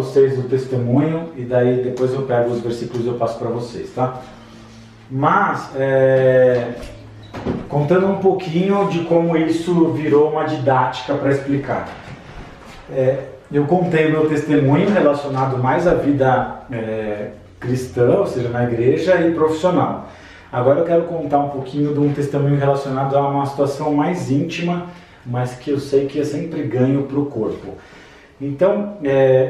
vocês o testemunho e daí depois eu pego os versículos e eu passo para vocês, tá? Mas, contando um pouquinho de como isso virou uma didática para explicar. Eu contei o meu testemunho relacionado mais à vida cristã, ou seja, na igreja, e profissional. Agora eu quero contar um pouquinho de um testemunho relacionado a uma situação mais íntima, mas que eu sei que é sempre ganho para o corpo. Então,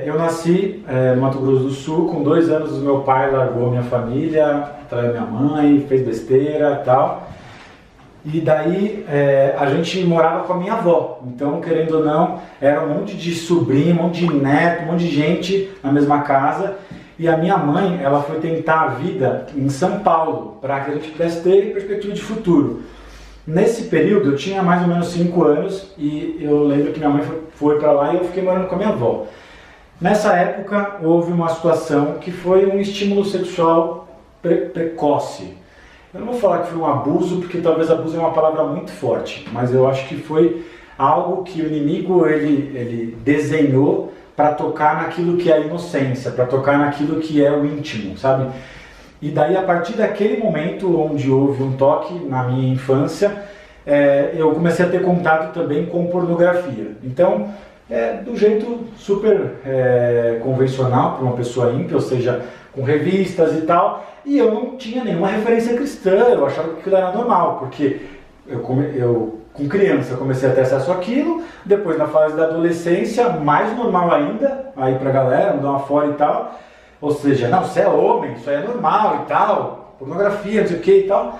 eu nasci no Mato Grosso do Sul, com 2 anos o meu pai largou minha família, traiu minha mãe, fez besteira e tal. E daí a gente morava com a minha avó, então querendo ou não, era um monte de sobrinho, um monte de neto, um monte de gente na mesma casa. E a minha mãe, ela foi tentar a vida em São Paulo, para que a gente pudesse ter perspectiva de futuro. Nesse período eu tinha mais ou menos 5 anos e eu lembro que minha mãe foi para lá e eu fiquei morando com a minha avó. Nessa época houve uma situação que foi um estímulo sexual precoce. Eu não vou falar que foi um abuso, porque talvez abuso é uma palavra muito forte, mas eu acho que foi algo que o inimigo ele desenhou para tocar naquilo que é a inocência, para tocar naquilo que é o íntimo, sabe? E daí, a partir daquele momento onde houve um toque na minha infância, eu comecei a ter contato também com pornografia. Então, do jeito super convencional para uma pessoa ímpia, ou seja, com revistas e tal, e eu não tinha nenhuma referência cristã, eu achava que aquilo era normal, porque eu com criança comecei a ter acesso àquilo, depois na fase da adolescência, mais normal ainda, aí pra galera, andar uma fora e tal, ou seja, não, você é homem, isso aí é normal e tal, pornografia, não sei o que e tal,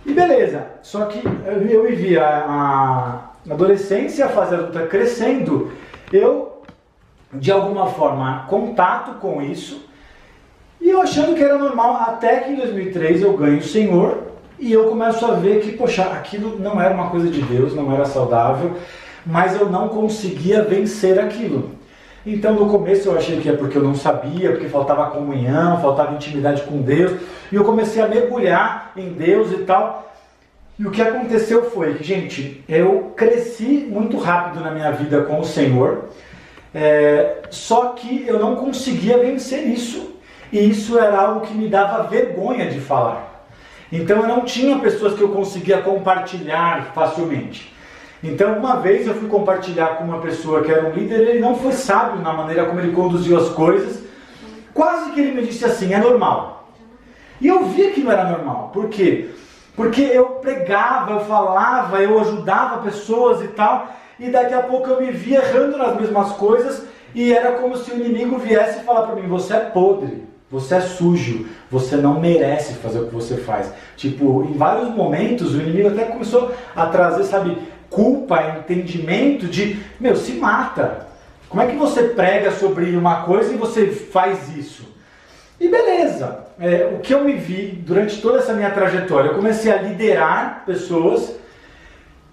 e beleza, só que eu vivia a adolescência, a fase adulta crescendo, eu, de alguma forma, contato com isso, e eu achando que era normal, até que em 2003 eu ganho o Senhor, e eu começo a ver que, poxa, aquilo não era uma coisa de Deus, não era saudável, mas eu não conseguia vencer aquilo. Então no começo eu achei que é porque eu não sabia, porque faltava comunhão, faltava intimidade com Deus, e eu comecei a mergulhar em Deus e tal. E o que aconteceu foi que, gente, eu cresci muito rápido na minha vida com o Senhor, só que eu não conseguia vencer isso, e isso era algo que me dava vergonha de falar. Então eu não tinha pessoas que eu conseguia compartilhar facilmente. Então uma vez eu fui compartilhar com uma pessoa que era um líder, ele não foi sábio na maneira como ele conduziu as coisas. Quase que ele me disse assim, é normal. E eu via que não era normal. Por quê? Porque eu pregava, eu falava, eu ajudava pessoas e tal, e daqui a pouco eu me via errando nas mesmas coisas, e era como se o inimigo viesse e falar para mim, você é podre. Você é sujo, você não merece fazer o que você faz. Tipo, em vários momentos o inimigo até começou a trazer, sabe, culpa, entendimento de, se mata. Como é que você prega sobre uma coisa e você faz isso? E beleza, o que eu me vi durante toda essa minha trajetória, eu comecei a liderar pessoas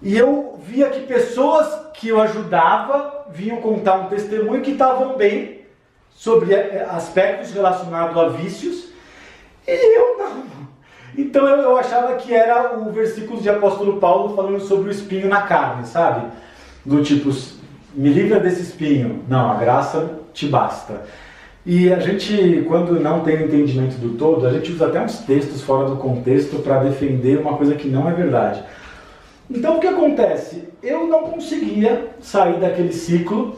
e eu via que pessoas que eu ajudava vinham contar um testemunho que estavam bem, sobre aspectos relacionados a vícios, e eu não. Então eu achava que era o versículo de apóstolo Paulo falando sobre o espinho na carne, sabe? Do tipo, me livra desse espinho. Não, a graça te basta. E a gente, quando não tem o entendimento do todo, a gente usa até uns textos fora do contexto para defender uma coisa que não é verdade. Então o que acontece? Eu não conseguia sair daquele ciclo.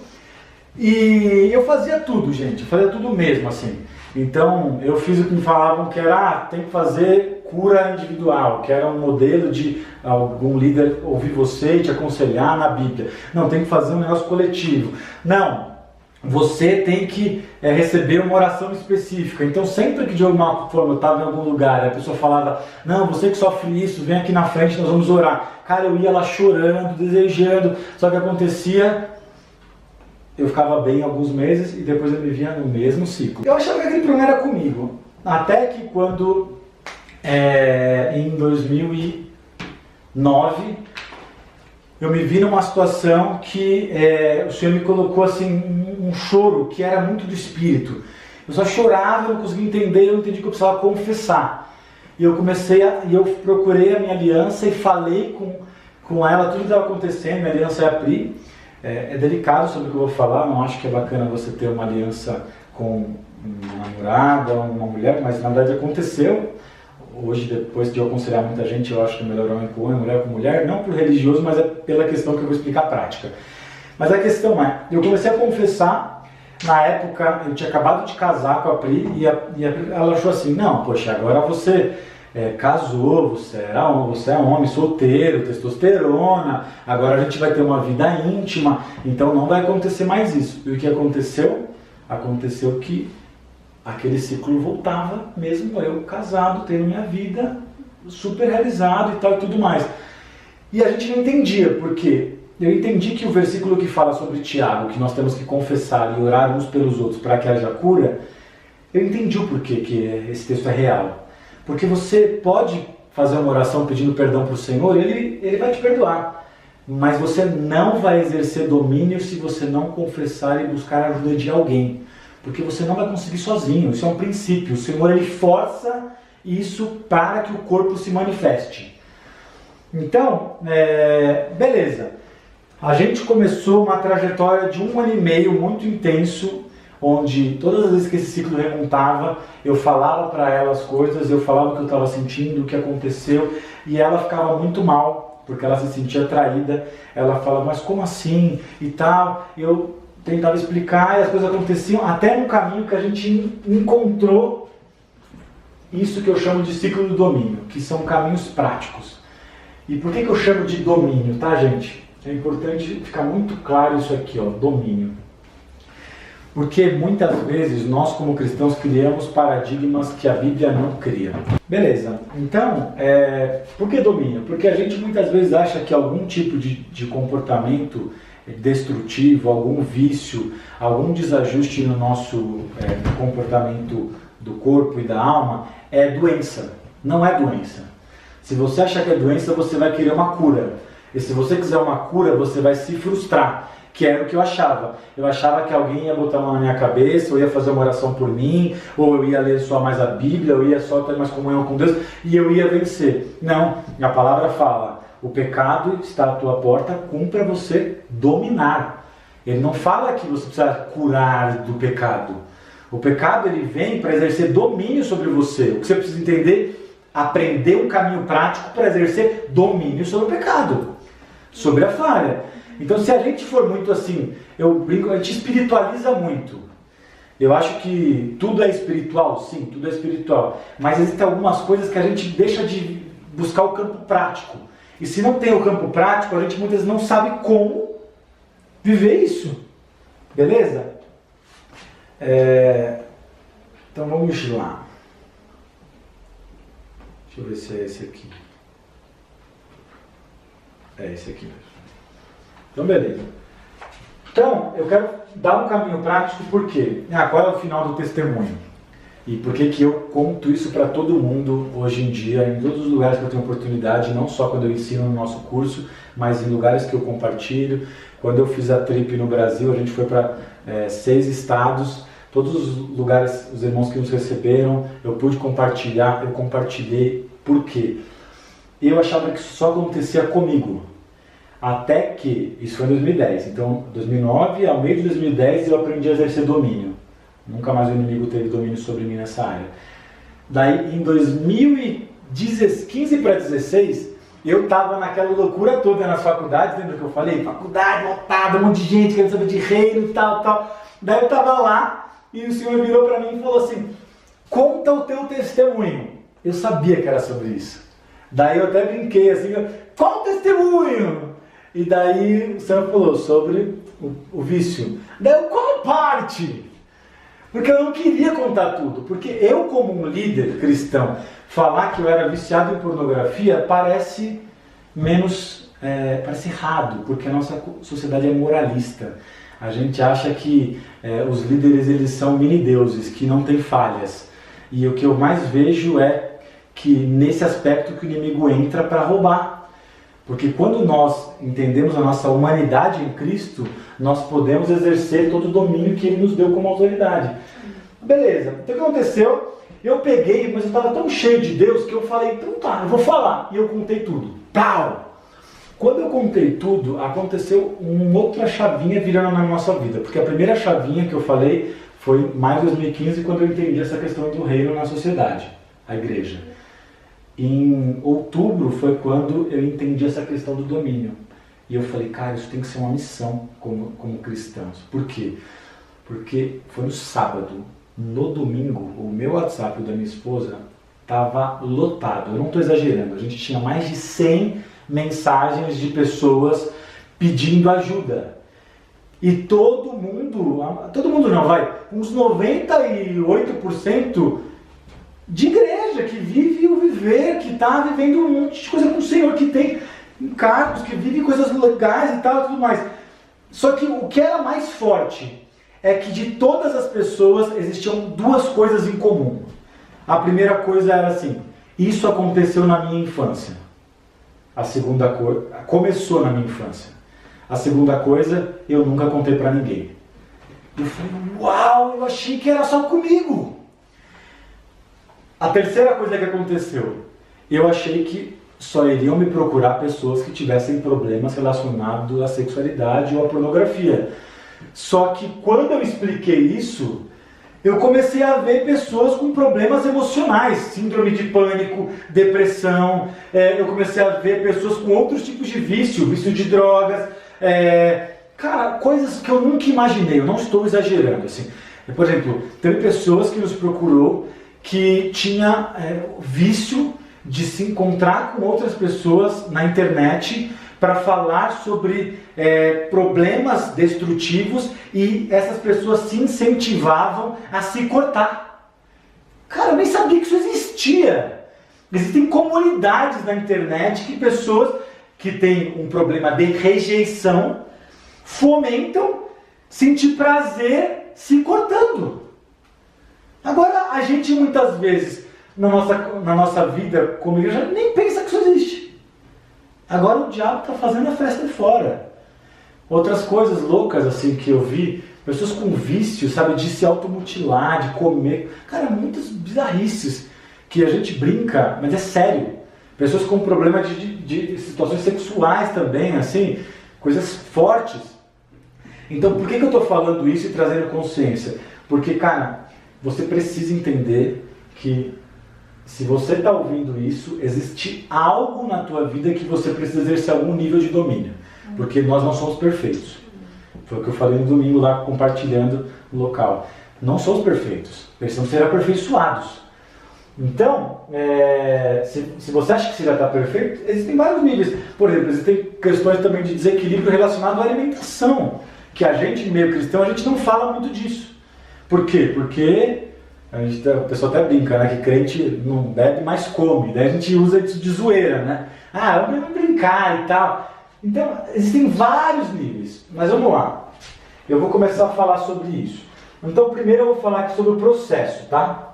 E eu fazia tudo, gente, eu fazia tudo mesmo, assim. Então, eu fiz o que me falavam que era, tem que fazer cura individual, que era um modelo de algum líder ouvir você e te aconselhar na Bíblia. Não, tem que fazer um negócio coletivo. Não, você tem que receber uma oração específica. Então, sempre que de alguma forma eu estava em algum lugar e a pessoa falava, não, você que sofre isso, vem aqui na frente, nós vamos orar. Cara, eu ia lá chorando, desejando, só que acontecia... Eu ficava bem alguns meses e depois eu me via no mesmo ciclo. Eu achava que aquele problema era comigo. Até que quando, em 2009, eu me vi numa situação que o Senhor me colocou assim, um choro que era muito do Espírito. Eu só chorava, eu não conseguia entender, eu entendi que eu precisava confessar. E eu procurei a minha aliança e falei com ela tudo que estava acontecendo, minha aliança é a Pri. É delicado sobre o que eu vou falar, não acho que é bacana você ter uma aliança com uma namorada, uma mulher, mas na verdade aconteceu. Hoje, depois de eu aconselhar muita gente, eu acho que é melhor homem com homem, mulher com mulher, não por religioso, mas é pela questão que eu vou explicar prática. Mas a questão é, eu comecei a confessar, na época eu tinha acabado de casar com a Pri, e ela achou assim, não, poxa, agora você casou, você é homem solteiro, testosterona, agora a gente vai ter uma vida íntima, então não vai acontecer mais isso. E o que aconteceu? Aconteceu que aquele ciclo voltava, mesmo eu casado, tendo minha vida super realizado e tal e tudo mais. E a gente não entendia, porque eu entendi que o versículo que fala sobre Tiago, que nós temos que confessar e orar uns pelos outros para que haja cura, eu entendi o porquê que esse texto é real. Porque você pode fazer uma oração pedindo perdão para o Senhor, ele vai te perdoar. Mas você não vai exercer domínio se você não confessar e buscar a ajuda de alguém. Porque você não vai conseguir sozinho, isso é um princípio. O Senhor, ele força isso para que o corpo se manifeste. Então, beleza. A gente começou uma trajetória de 1 ano e meio muito intenso, onde todas as vezes que esse ciclo remontava, eu falava para ela as coisas, eu falava o que eu estava sentindo, o que aconteceu, e ela ficava muito mal, porque ela se sentia traída. Ela falava, mas como assim? E tal. Eu tentava explicar e as coisas aconteciam até no caminho que a gente encontrou isso que eu chamo de ciclo do domínio, que são caminhos práticos. E por que eu chamo de domínio, tá, gente? É importante ficar muito claro isso aqui, ó, domínio. Porque muitas vezes nós como cristãos criamos paradigmas que a Bíblia não cria. Beleza, então, por que domínio? Porque a gente muitas vezes acha que algum tipo de comportamento destrutivo, algum vício, algum desajuste no nosso comportamento do corpo e da alma é doença. Não é doença. Se você achar que é doença, você vai querer uma cura. E se você quiser uma cura, você vai se frustrar. Que era o que eu achava. Eu achava que alguém ia botar a mão na minha cabeça, ou ia fazer uma oração por mim, ou eu ia ler só mais a Bíblia, ou ia só ter mais comunhão com Deus, e eu ia vencer. Não, a palavra fala, o pecado está à tua porta, cumpra você dominar. Ele não fala que você precisa curar do pecado. O pecado, ele vem para exercer domínio sobre você. O que você precisa entender, aprender um caminho prático para exercer domínio sobre o pecado, sobre a falha. Então, se a gente for muito assim, eu brinco, a gente espiritualiza muito. Eu acho que tudo é espiritual, sim, tudo é espiritual. Mas existem algumas coisas que a gente deixa de buscar o campo prático. E se não tem o campo prático, a gente muitas vezes não sabe como viver isso. Beleza? Então vamos lá. Deixa eu ver se é esse aqui. É esse aqui mesmo. Então, beleza. Então, eu quero dar um caminho prático, por quê? Qual é o final do testemunho? E por que que eu conto isso para todo mundo hoje em dia, em todos os lugares que eu tenho oportunidade, não só quando eu ensino no nosso curso, mas em lugares que eu compartilho. Quando eu fiz a trip no Brasil, a gente foi para 6 estados, todos os lugares, os irmãos que nos receberam, eu pude compartilhar, eu compartilhei. Por quê? Eu achava que isso só acontecia comigo. Até que, isso foi em 2010, então 2009, ao meio de 2010 eu aprendi a exercer domínio. Nunca mais o inimigo teve domínio sobre mim nessa área. Daí, em 2015 para 2016, eu estava naquela loucura toda nas faculdades, lembra que eu falei? Faculdade lotada, um monte de gente querendo saber de reino e tal, tal. Daí eu estava lá e o Senhor virou para mim e falou assim, conta o teu testemunho. Eu sabia que era sobre isso. Daí eu até brinquei assim, qual o testemunho? E daí o Senhor falou sobre o vício. Daí eu, qual parte? Porque eu não queria contar tudo. Porque eu, como um líder cristão, falar que eu era viciado em pornografia parece parece errado. Porque a nossa sociedade é moralista. A gente acha que os líderes eles são mini-deuses, que não têm falhas. E o que eu mais vejo é que nesse aspecto que o inimigo entra para roubar. Porque quando nós entendemos a nossa humanidade em Cristo, nós podemos exercer todo o domínio que Ele nos deu como autoridade. Beleza, então o que aconteceu? Eu peguei, mas eu estava tão cheio de Deus que eu falei, então tá, eu vou falar. E eu contei tudo. Pau! Quando eu contei tudo, aconteceu uma outra chavinha virando na nossa vida. Porque a primeira chavinha que eu falei foi mais em 2015, quando eu entendi essa questão do reino na sociedade, a igreja. Em outubro foi quando eu entendi essa questão do domínio. E eu falei, cara, isso tem que ser uma missão como cristãos. Por quê? Porque foi no sábado. No domingo, o meu WhatsApp da minha esposa estava lotado. Eu não estou exagerando. A gente tinha mais de 100 mensagens de pessoas pedindo ajuda. E todo mundo não, vai, uns 98% de igreja, que vive o viver, que está vivendo um monte de coisa com o Senhor, que tem cargos, que vive coisas legais e tal e tudo mais. Só que o que era mais forte é que de todas as pessoas existiam duas coisas em comum. A primeira coisa era assim, isso aconteceu na minha infância. A segunda coisa, começou na minha infância. A segunda coisa, eu nunca contei pra ninguém. Eu falei, uau, eu achei que era só comigo. A terceira coisa que aconteceu, eu achei que só iriam me procurar pessoas que tivessem problemas relacionados à sexualidade ou à pornografia. Só que quando eu expliquei isso, eu comecei a ver pessoas com problemas emocionais, síndrome de pânico, depressão, eu comecei a ver pessoas com outros tipos de vício de drogas, cara, coisas que eu nunca imaginei, eu não estou exagerando, assim. Por exemplo, teve pessoas que nos procurou que tinha vício de se encontrar com outras pessoas na internet para falar sobre problemas destrutivos e essas pessoas se incentivavam a se cortar. Cara, eu nem sabia que isso existia. Existem comunidades na internet que pessoas que têm um problema de rejeição fomentam sentir prazer se cortando. Agora, a gente muitas vezes, na nossa vida como igreja, nem pensa que isso existe. Agora o diabo está fazendo a festa fora. Outras coisas loucas assim que eu vi, pessoas com vício, sabe, de se automutilar, de comer. Cara, muitas bizarrices que a gente brinca, mas é sério. Pessoas com problema de situações sexuais também, assim, coisas fortes. Então, por que eu estou falando isso e trazendo consciência? Porque, cara, você precisa entender que se você está ouvindo isso, existe algo na tua vida que você precisa exercer algum nível de domínio. Porque nós não somos perfeitos. Foi o que eu falei no domingo lá, compartilhando no local. Não somos perfeitos. Precisamos ser aperfeiçoados. Então, se você acha que você já está perfeito, existem vários níveis. Por exemplo, existem questões também de desequilíbrio relacionado à alimentação. Que a gente, meio cristão, a gente não fala muito disso. Por quê? Porque o pessoal até brinca, né? Que crente não bebe, mas come. Daí a gente usa isso de zoeira, né? Vamos brincar e tal. Então, existem vários níveis. Mas vamos lá. Eu vou começar a falar sobre isso. Então, primeiro eu vou falar aqui sobre o processo, tá?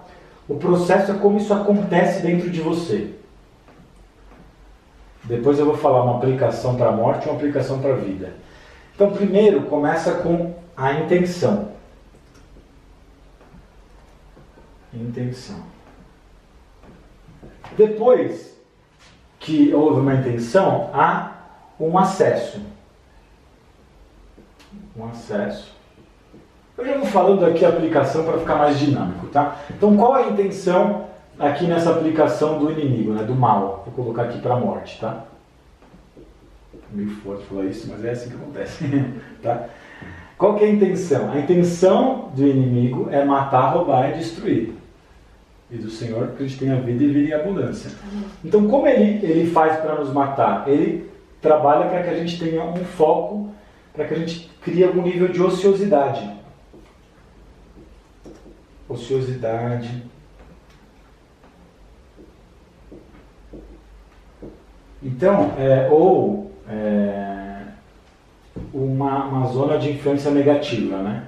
O processo é como isso acontece dentro de você. Depois eu vou falar uma aplicação para a morte e uma aplicação para a vida. Então, primeiro, começa com a intenção. Intenção. Depois que houve uma intenção, há um acesso. Um acesso. Eu já vou falando aqui a aplicação para ficar mais dinâmico, tá? Então, qual é a intenção aqui nessa aplicação do inimigo, né? Do mal? Vou colocar aqui para a morte, tá? Meio forte falar isso, mas é assim que acontece, tá? Qual que é a intenção? A intenção do inimigo é matar, roubar e destruir. E do Senhor que a gente tenha vida e vida em abundância. Então, como ele faz para nos matar? Ele trabalha para que a gente tenha um foco, para que a gente crie algum nível de ociosidade. Ociosidade. Então, uma zona de influência negativa, né?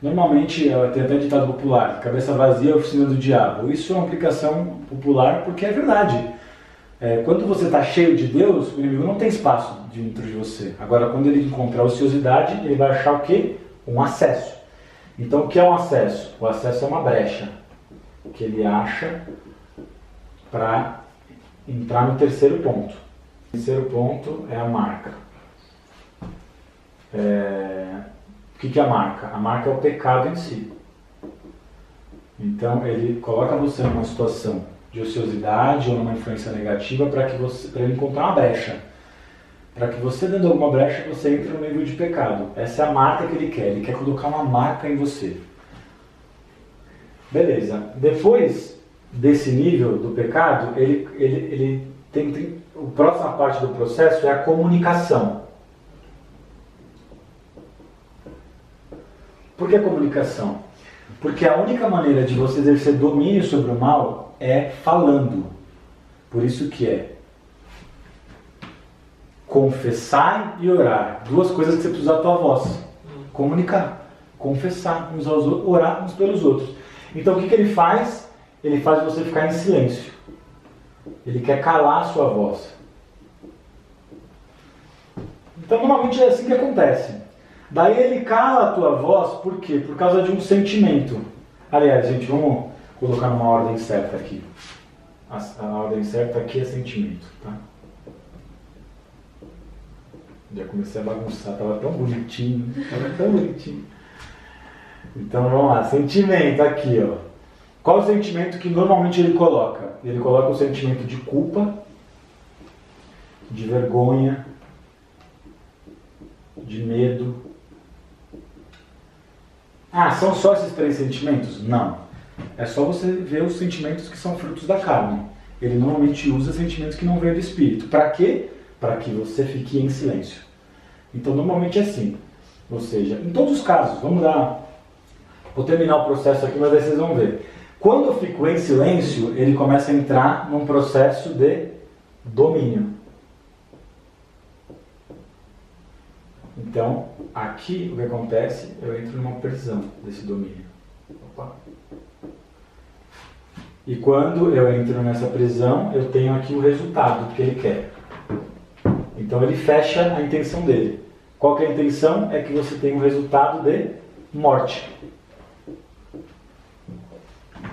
Normalmente, tem até ditado popular, cabeça vazia é a oficina do diabo. Isso é uma aplicação popular porque é verdade. Quando você está cheio de Deus, o inimigo não tem espaço dentro de você. Agora, quando ele encontrar ociosidade, ele vai achar o quê? Um acesso. Então, o que é um acesso? O acesso é uma brecha que ele acha para entrar no terceiro ponto. O terceiro ponto é a marca. O que é a marca? A marca é o pecado em si. Então ele coloca você numa situação de ociosidade ou numa influência negativa para ele encontrar uma brecha. Para que você, dando alguma brecha, você entre no nível de pecado. Essa é a marca que ele quer. Ele quer colocar uma marca em você. Beleza. Depois desse nível do pecado, ele tem a próxima parte do processo é a comunicação. Por que a comunicação? Porque a única maneira de você exercer domínio sobre o mal é falando. Por isso que é confessar e orar. Duas coisas que você precisa usar a tua voz. Comunicar, confessar uns aos outros, orar uns pelos outros. Então o que ele faz? Ele faz você ficar em silêncio. Ele quer calar a sua voz. Então normalmente é assim que acontece. Daí ele cala a tua voz, por quê? Por causa de um sentimento. Aliás, gente, vamos colocar numa ordem certa aqui. A ordem certa aqui é sentimento, tá? Já comecei a bagunçar, estava tão bonitinho, Então vamos lá, sentimento aqui, ó. Qual o sentimento que normalmente ele coloca? Ele coloca o sentimento de culpa, de vergonha, de medo. Ah, são só esses três sentimentos? Não. É só você ver os sentimentos que são frutos da carne. Ele normalmente usa sentimentos que não vêm do espírito. Para quê? Para que você fique em silêncio. Então normalmente é assim. Ou seja, em todos os casos, vou terminar o processo aqui, mas aí vocês vão ver. Quando eu fico em silêncio, ele começa a entrar num processo de domínio. Então, aqui o que acontece, eu entro numa prisão desse domínio. Opa. E quando eu entro nessa prisão, eu tenho aqui o resultado que ele quer. Então ele fecha a intenção dele. Qual que é a intenção? É que você tenha um resultado de morte.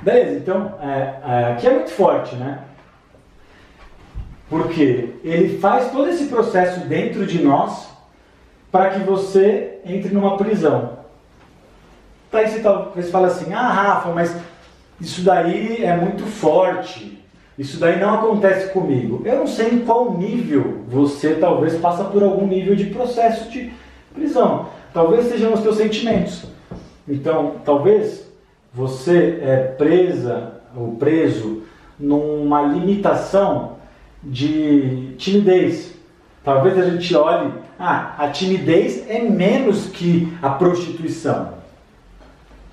Beleza, então aqui é muito forte, né? Porque ele faz todo esse processo dentro de nós para que você entre numa prisão. Daí você talvez fala assim, Rafa, mas isso daí é muito forte. Isso daí não acontece comigo. Eu não sei em qual nível você talvez passa por algum nível de processo de prisão. Talvez sejam os teus sentimentos. Então, talvez você é presa ou preso numa limitação de timidez. Talvez a gente olhe, a timidez é menos que a prostituição.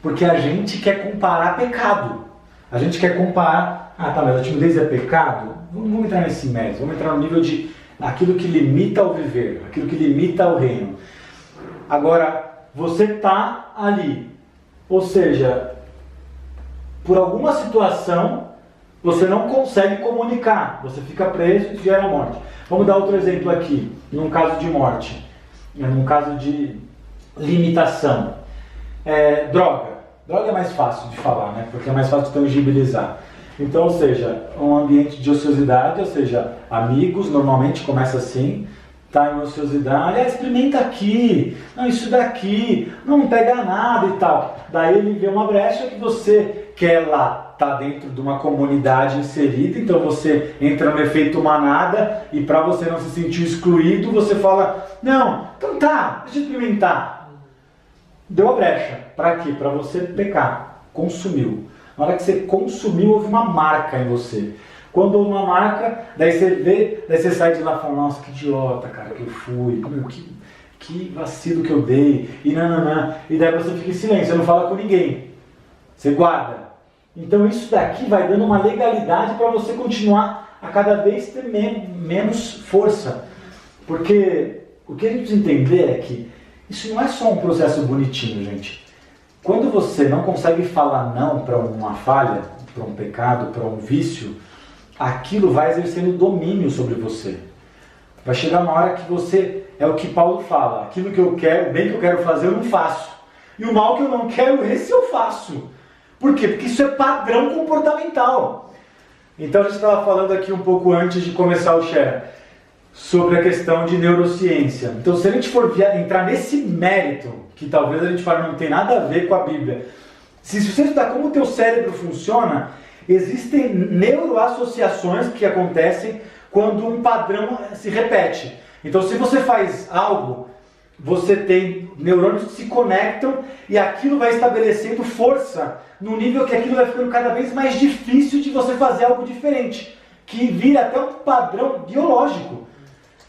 Porque a gente quer comparar pecado. A gente quer comparar, mas a timidez é pecado? Vamos entrar nesse mérito, vamos entrar no nível de aquilo que limita o viver, aquilo que limita o reino. Agora, você está ali, ou seja, por alguma situação, você não consegue comunicar, você fica preso e gera morte. Vamos dar outro exemplo aqui, num caso de morte, num caso de limitação. Droga. Droga é mais fácil de falar, né? Porque é mais fácil de tangibilizar. Então, ou seja, um ambiente de ociosidade, ou seja, amigos, normalmente começa assim, tá em ociosidade, experimenta aqui, não, isso daqui, não pega nada e tal. Daí ele vê uma brecha que você quer lá, tá dentro de uma comunidade inserida, então você entra no efeito manada e para você não se sentir excluído, você fala, não, então tá, deixa eu experimentar. Deu a brecha. Para quê? Para você pecar. Consumiu. Na hora que você consumiu, houve uma marca em você. Quando houve uma marca, daí você sai de lá e fala, nossa, que idiota, cara, que eu fui. Meu, que vacilo que eu dei. E nananã. E daí você fica em silêncio, você não fala com ninguém. Você guarda. Então isso daqui vai dando uma legalidade para você continuar a cada vez ter menos força. Porque o que a gente precisa entender é que isso não é só um processo bonitinho, gente. Quando você não consegue falar não para uma falha, para um pecado, para um vício, aquilo vai exercendo domínio sobre você. Vai chegar uma hora que você, é o que Paulo fala, aquilo que eu quero, o bem que eu quero fazer, eu não faço. E o mal que eu não quero, esse eu faço. Por quê? Porque isso é padrão comportamental. Então a gente estava falando aqui um pouco antes de começar o share. sobre a questão de neurociência. Então, se a gente for entrar nesse mérito, que talvez a gente fale não tem nada a ver com a Bíblia, se você estudar como o teu cérebro funciona, existem neuroassociações que acontecem quando um padrão se repete. Então, se você faz algo, você tem neurônios que se conectam e aquilo vai estabelecendo força no nível que aquilo vai ficando cada vez mais difícil de você fazer algo diferente, que vira até um padrão biológico.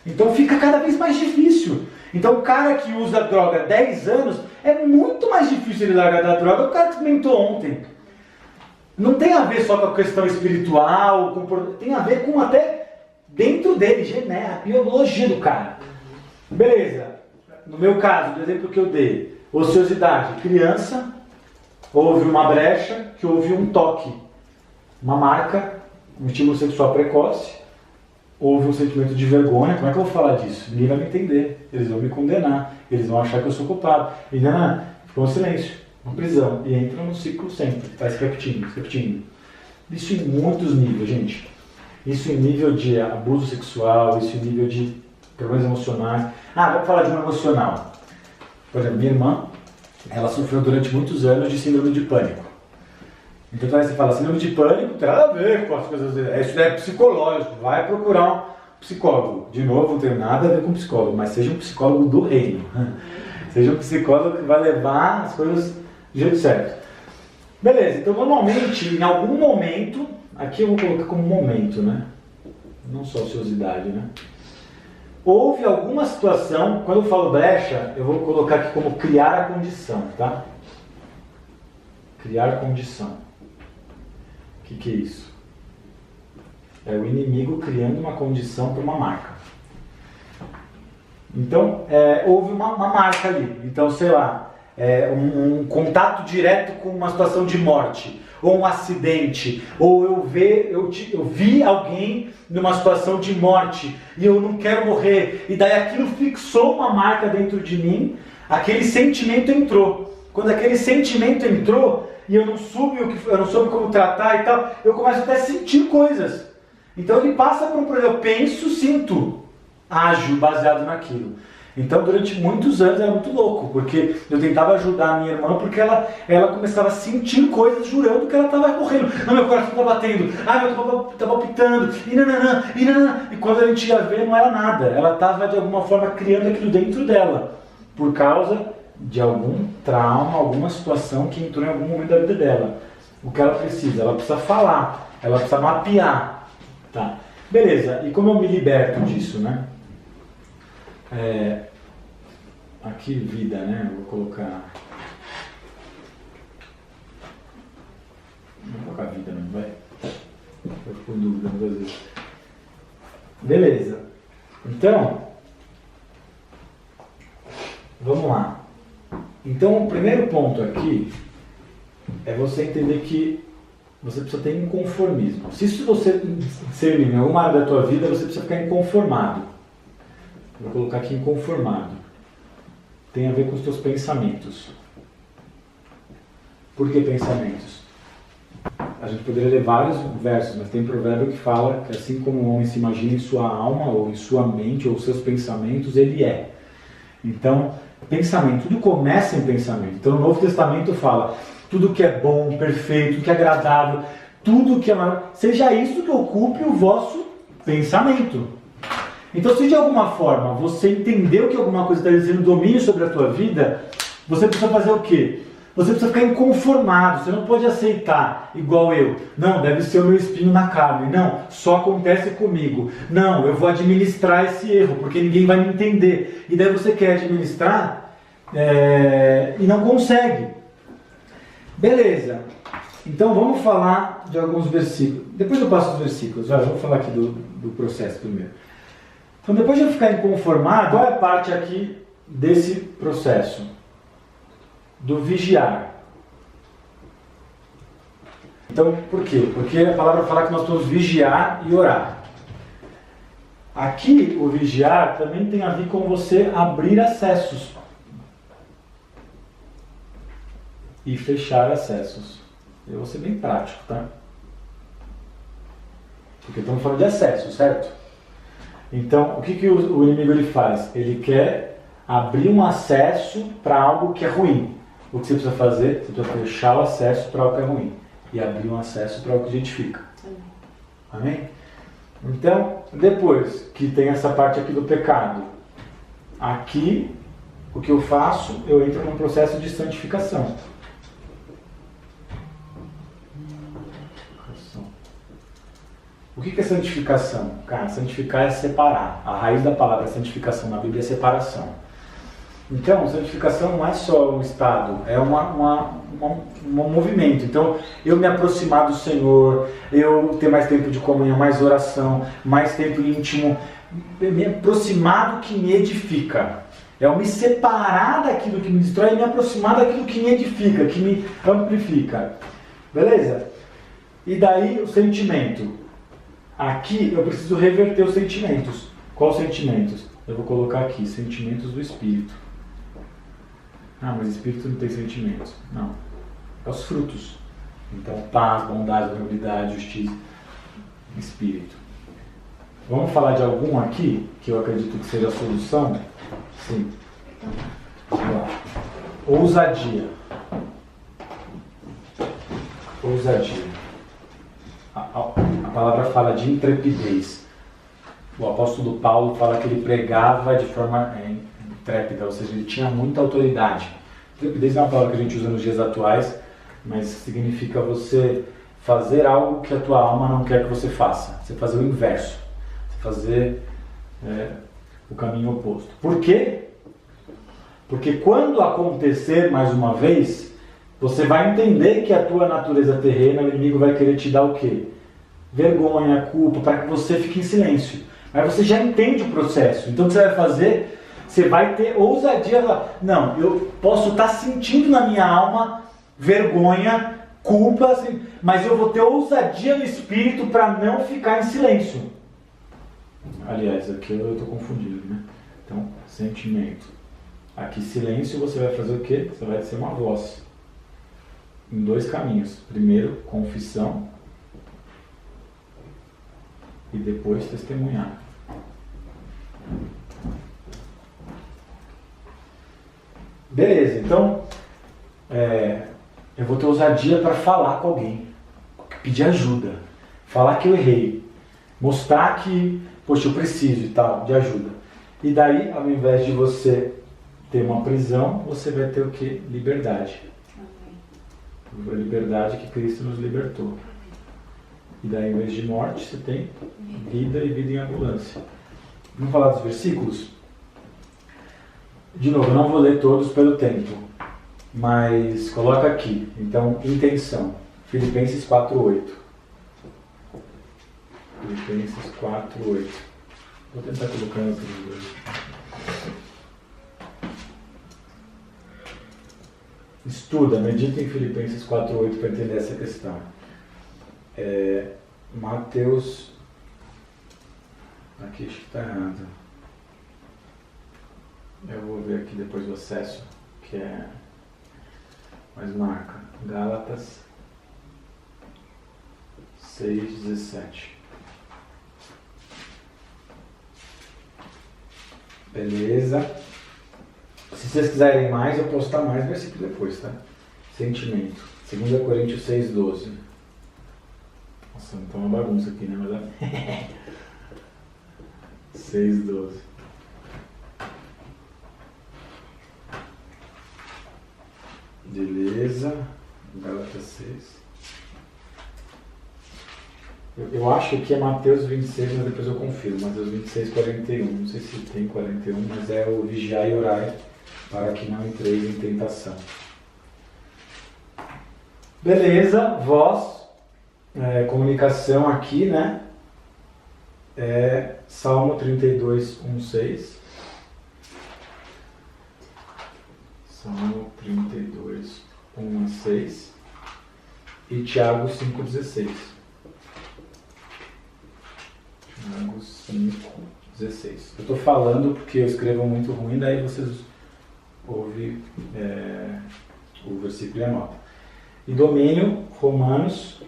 Então fica cada vez mais difícil. Então o cara que usa droga há 10 anos, é muito mais difícil ele largar da droga do que o cara que experimentou ontem. Não tem a ver só com a questão espiritual, tem a ver com até dentro dele, a biologia do cara. Beleza. No meu caso, do exemplo que eu dei, ociosidade, criança, houve uma brecha que houve um toque, uma marca, um estímulo sexual precoce, houve um sentimento de vergonha. Como é que eu vou falar disso? Ninguém vai me entender, eles vão me condenar, eles vão achar que eu sou culpado. E ficou um silêncio, uma prisão, e entra num ciclo sempre, está se repetindo. Isso em muitos níveis, gente. Isso em nível de abuso sexual, isso em nível de problemas emocionais. Vamos falar de um emocional. Por exemplo, minha irmã, ela sofreu durante muitos anos de síndrome de pânico. Então você fala, síndrome de pânico não tem nada a ver com as coisas, isso é psicológico, vai procurar um psicólogo. De novo, não tem nada a ver com psicólogo, mas seja um psicólogo do reino. Seja um psicólogo que vai levar as coisas do jeito certo. Beleza, então normalmente, em algum momento, aqui eu vou colocar como momento, né? Não só ociosidade, né? Houve alguma situação, quando eu falo brecha, eu vou colocar aqui como criar a condição, tá? Criar condição. O que é isso? É o inimigo criando uma condição para uma marca. Então, houve uma marca ali. Então, sei lá, um contato direto com uma situação de morte, ou um acidente, ou eu vi alguém numa situação de morte e eu não quero morrer, e daí aquilo fixou uma marca dentro de mim, aquele sentimento entrou. Quando aquele sentimento entrou e eu não soube como tratar e tal, eu começo até a sentir coisas. Então ele passa por um problema, eu penso, sinto, ajo baseado naquilo. Então, durante muitos anos era muito louco, porque eu tentava ajudar a minha irmã, porque ela começava a sentir coisas jurando que ela estava morrendo. Meu coração está batendo, meu coração está palpitando, e quando a gente ia ver, não era nada. Ela estava, de alguma forma, criando aquilo dentro dela, por causa de algum trauma, alguma situação que entrou em algum momento da vida dela. O que ela precisa? Ela precisa falar, ela precisa mapear. Tá. Beleza, e como eu me liberto disso, né? Aqui vida, né? Eu vou colocar. Não vou colocar vida, não vai? Eu fico com dúvida muitas vezes. Beleza. Então, vamos lá. Então, o primeiro ponto aqui é você entender que você precisa ter inconformismo. Se isso você ser em alguma área da tua vida, você precisa ficar inconformado. Vou colocar aqui inconformado. Tem a ver com os teus pensamentos. Por que pensamentos? A gente poderia ler vários versos, mas tem provérbio que fala que assim como o homem se imagina em sua alma, ou em sua mente, ou seus pensamentos, ele é. Então, pensamento, tudo começa em pensamento. Então, o Novo Testamento fala, tudo que é bom, perfeito, que é agradável, tudo que é maravilhoso, seja isso que ocupe o vosso pensamento. Então, se de alguma forma você entendeu que alguma coisa está exercendo domínio sobre a tua vida, você precisa fazer o quê? Você precisa ficar inconformado, você não pode aceitar igual eu. Não, deve ser o meu espinho na carne. Não, só acontece comigo. Não, eu vou administrar esse erro, porque ninguém vai me entender. E daí você quer administrar e não consegue. Beleza. Então vamos falar de alguns versículos. Depois eu passo os versículos. Vamos falar aqui do processo primeiro. Então depois de eu ficar inconformado, qual é a parte aqui desse processo? Do vigiar. Então, por quê? Porque a palavra fala que nós podemos vigiar e orar. Aqui, o vigiar também tem a ver com você abrir acessos e fechar acessos. Eu vou ser bem prático, tá? Porque estamos falando de acesso, certo? Então, o que o inimigo ele faz? Ele quer abrir um acesso para algo que é ruim. O que você precisa fazer? Você precisa fechar o acesso para algo que é ruim. E abrir um acesso para algo que edifica. Amém? Então, depois que tem essa parte aqui do pecado, aqui, o que eu faço? Eu entro num processo de santificação. O que é santificação? Cara, santificar é separar. A raiz da palavra santificação na Bíblia é separação. Então, santificação não é só um estado, é um movimento. Então, eu me aproximar do Senhor, eu ter mais tempo de comunhão, mais oração, mais tempo íntimo, me aproximar do que me edifica. É eu me separar daquilo que me destrói e me aproximar daquilo que me edifica, que me amplifica. Beleza? E daí o sentimento. Aqui eu preciso reverter os sentimentos. Quais sentimentos? Eu vou colocar aqui, sentimentos do Espírito. Ah, mas Espírito não tem sentimentos. Não. É os frutos. Então, paz, bondade, amabilidade, justiça, Espírito. Vamos falar de algum aqui, que eu acredito que seja a solução? Sim. Vamos lá. Ousadia. Ousadia. A palavra fala de intrepidez. O apóstolo Paulo fala que ele pregava de forma intrépida, ou seja, ele tinha muita autoridade. Intrepidez é uma palavra que a gente usa nos dias atuais, mas significa você fazer algo que a tua alma não quer que você faça. Você fazer o inverso. Você fazer o caminho oposto. Por quê? Porque quando acontecer mais uma vez, você vai entender que a tua natureza terrena, o inimigo vai querer te dar o quê? Vergonha, culpa, para que você fique em silêncio. Mas você já entende o processo. Então o que você vai fazer? Você vai ter ousadia. Não, eu posso estar sentindo na minha alma vergonha, culpa, assim, mas eu vou ter ousadia no espírito para não ficar em silêncio. Aliás, aqui eu estou confundido, né? Então, sentimento. Aqui, silêncio, você vai fazer o quê? Você vai ser uma voz. Em dois caminhos. Primeiro, confissão. E depois, testemunhar. Beleza, então, eu vou ter ousadia para falar com alguém. Pedir ajuda. Falar que eu errei. Mostrar que, poxa, eu preciso e tal, de ajuda. E daí, ao invés de você ter uma prisão, você vai ter o quê? Liberdade. A liberdade que Cristo nos libertou. E daí, em vez de morte, você tem vida e vida em abundância. Vamos falar dos versículos? De novo, eu não vou ler todos pelo tempo, mas coloca aqui. Então, intenção. Filipenses 4:8. Filipenses 4:8. Vou tentar colocar no vídeo. Estuda, medita em Filipenses 4:8 para entender essa questão. Mateus. Aqui acho que está errado. Eu vou ver aqui depois o acesso, que é mais marca. Gálatas 6:17. Beleza. Se vocês quiserem mais, eu posso dar mais versículo depois, tá? Sentimento. 2 Coríntios 6:12. Nossa, não tá uma bagunça aqui, né? Mas 6:12. Beleza. Gálatas 6. Eu acho que aqui é Mateus 26, mas depois eu confiro. Mateus 26:41. Não sei se tem 41, mas é o vigiar e orar para que não entreis em tentação. Beleza, voz, comunicação aqui, né? Salmo 32:1-6. Salmo 32:1-6 e Tiago 5:16. Tiago 5:16. Eu estou falando porque eu escrevo muito ruim, daí vocês ouvem o versículo e anota. E domínio, Romanos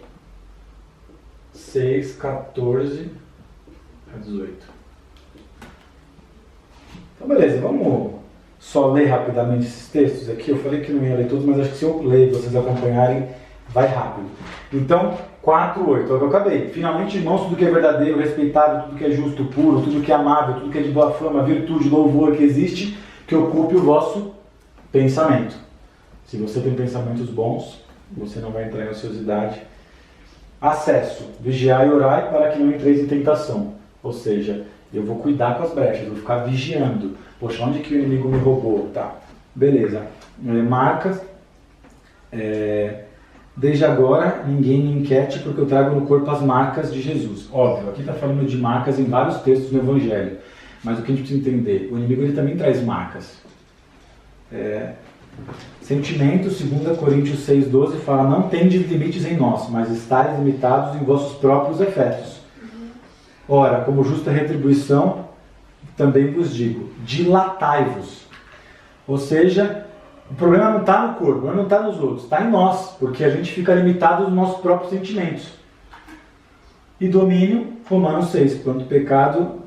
6:14-18. Então, beleza, vamos só ler rapidamente esses textos aqui. Eu falei que não ia ler todos, mas acho que se eu ler e vocês acompanharem, vai rápido. Então, 4:8, é o que eu acabei. Finalmente, irmãos, tudo que é verdadeiro, respeitável, tudo que é justo, puro, tudo que é amável, tudo que é de boa fama, virtude, louvor que existe, que ocupe o vosso pensamento. Se você tem pensamentos bons, você não vai entrar em ociosidade. Acesso, vigiai e orai para que não entreis em tentação. Ou seja, eu vou cuidar com as brechas, vou ficar vigiando. Poxa, onde que o inimigo me roubou? Tá, beleza. Marcas. Desde agora, ninguém me inquiete, porque eu trago no corpo as marcas de Jesus. Óbvio, aqui está falando de marcas em vários textos do Evangelho. Mas o que a gente precisa entender? O inimigo ele também traz marcas. Sentimentos, 2 Coríntios 6,12 fala: não tendes limites em nós, mas estáis limitados em vossos próprios efetos. Ora, como justa retribuição, também vos digo, dilatai-vos. Ou seja, o problema não está no corpo, o problema não está nos outros, está em nós, porque a gente fica limitado nos nossos próprios sentimentos. E domínio, Romanos 6, quanto o pecado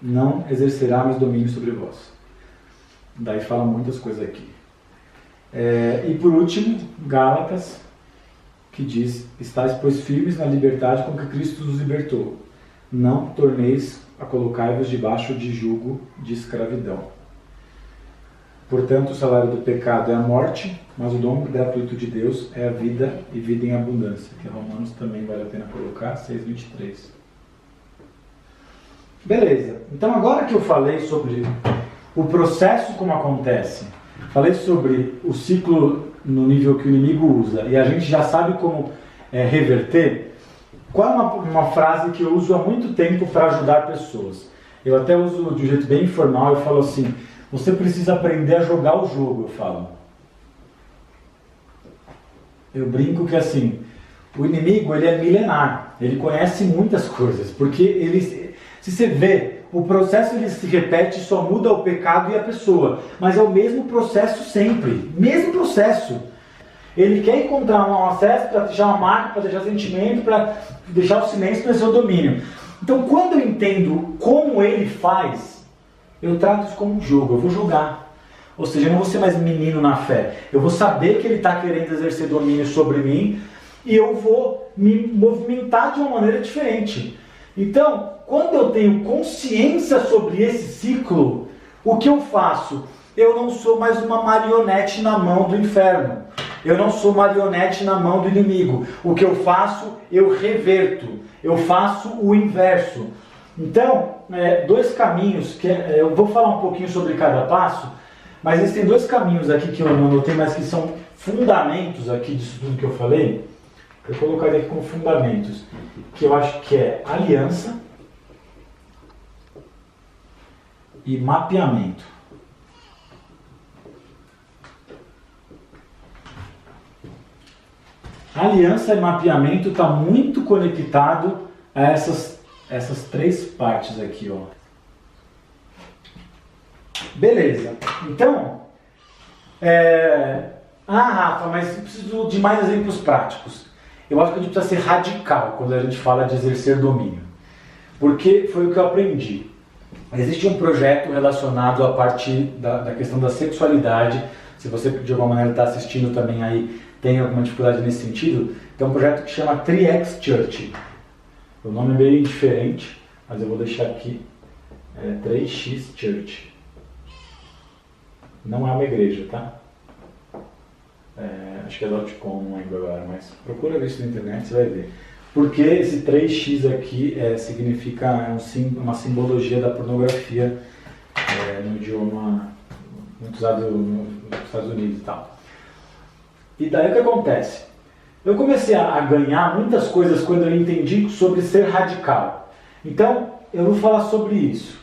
não exercerá mais domínio sobre vós. Daí fala muitas coisas aqui. E por último, Gálatas, que diz: estáis, pois, firmes na liberdade com que Cristo nos libertou. Não torneis a colocar-vos debaixo de jugo de escravidão. Portanto, o salário do pecado é a morte, mas o dom gratuito de Deus é a vida e vida em abundância. Que Romanos também vale a pena colocar, 6:23. Beleza. Então, agora que eu falei sobre o processo como acontece, falei sobre o ciclo no nível que o inimigo usa, e a gente já sabe como reverter. Qual é uma frase que eu uso há muito tempo para ajudar pessoas? Eu até uso de um jeito bem informal, eu falo assim: você precisa aprender a jogar o jogo, eu falo. Eu brinco que assim, o inimigo ele é milenar, ele conhece muitas coisas, porque ele, se você vê, o processo ele se repete, só muda o pecado e a pessoa, mas é o mesmo processo sempre, mesmo processo. Ele quer encontrar um acesso para deixar uma marca, para deixar sentimento, para deixar o silêncio, para ser o domínio. Então, quando eu entendo como ele faz, eu trato isso como um jogo, eu vou jogar. Ou seja, eu não vou ser mais menino na fé. Eu vou saber que ele está querendo exercer domínio sobre mim e eu vou me movimentar de uma maneira diferente. Então, quando eu tenho consciência sobre esse ciclo, o que eu faço? Eu não sou mais uma marionete na mão do inferno. Eu não sou marionete na mão do inimigo. O que eu faço, eu reverto. Eu faço o inverso. Então, dois caminhos, eu vou falar um pouquinho sobre cada passo, mas existem dois caminhos aqui que eu não anotei, mas que são fundamentos aqui disso tudo que eu falei. Eu colocaria aqui como fundamentos, que eu acho que é aliança e mapeamento. Aliança e mapeamento está muito conectado a essas três partes aqui, ó. Beleza. Então, Rafa, mas eu preciso de mais exemplos práticos. Eu acho que a gente precisa ser radical quando a gente fala de exercer domínio. Porque foi o que eu aprendi. Existe um projeto relacionado a partir da questão da sexualidade. Se você de alguma maneira está assistindo também aí, tem alguma dificuldade nesse sentido, tem um projeto que chama 3X Church. O nome é meio diferente, mas eu vou deixar aqui. 3X Church. Não é uma igreja, tá? Acho que é .com, não lembro agora, mas procura isso na internet, você vai ver. Porque esse 3X aqui significa uma simbologia da pornografia no idioma muito usado nos Estados Unidos e tal. E daí o que acontece? Eu comecei a ganhar muitas coisas quando eu entendi sobre ser radical. Então, eu vou falar sobre isso.